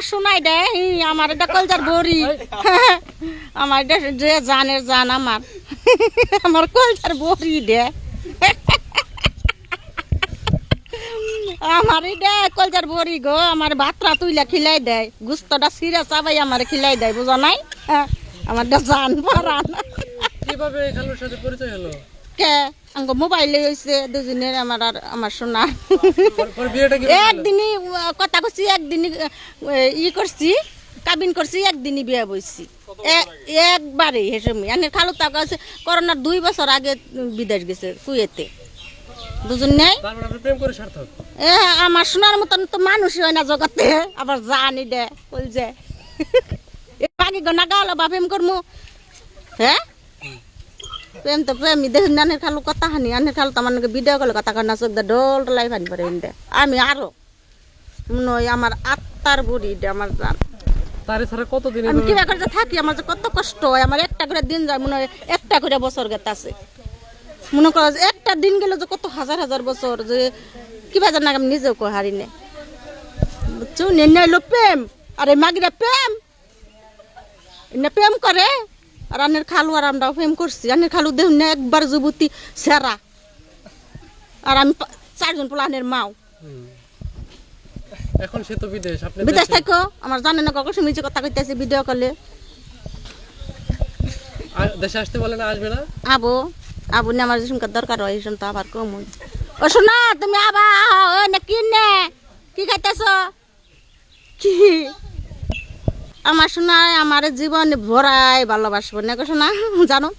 শোনাই দে আমার এটা কলজার বড়ি আমার এটা যে জানের জান আমার আমার কলজার বড়ি দে আমার এটা কলজার বড়ি গো আমার ভাতটা তুইলা খিলাই দেয় গুস্তটা সিরা চাবাই আমার খিলাই দেয় বুঝা নাই আমার এটা জান পারান কিভাবে এই খালুর সাথে পরিচয় হলো কে আঙ্গ মোবাইলে হইছে দুজনের আমার আর আমার সোনা বিয়েটা কি একদিনই কথা কইছি একদিনই ই করছি কাবিন করছি একদিনই বিয়ে বইছি একবারে হেসমি আনের খালু তাকে আছে করোনার 2 বছর আগে বিদেশ গেছে কুয়েতে বুঝুন নাই তারপর আপনি প্রেম করে সার্থক আমার সোনার মতন তো মানুষই হয় না জগতে আবার জানি দে বল যে বাকি গনা গাওয়ালা বা প্রেম করমু হ্যাঁ প্রেম তো প্রেম দেখুন আনের খালু কথা হানি আনের খালু তো আমার ভিডিও কলে কথা কর না চোখ ডোল টোলাই ফানি পরে দে আমি আরো নয় আমার আত্মার বুড়ি দে আমার জান তারে ছাড়া কতদিন আমি কিবা করে থাকি আমার যে কত কষ্ট হয় আমার একটা করে দিন যায় মনে হয় একটা করে বছর গেতে আছে মনে করো একটা দিন গেলে যে কত হাজার হাজার বছর যে কিবা জানা আমি নিজেও কো হারি নে বুঝছো নেই লো প্রেম আরে মাগিরা প্রেম এনে প্রেম করে আর আনের খালু আর আমরাও প্রেম করছি আনের খালু দেখুন না একবার যুবতী সেরা আর আমি 4 জন পোলানের মাও এখন সে তো বিদেশ আপনি বিদেশ থাকো আমার জানেন না কখন শুনেছি কথা কইতেছি ভিডিও কলে দেশে আসতে বলে না আসবে না আবো আবু না আমার যে শুনকার দরকার হয় শুন তো আবার কম ও শোনা তুমি আবার ও না কি নে কি খাইতেছ কি আমার শোনা আমার জীবন ভরাই ভালোবাসবো না শোনা জানো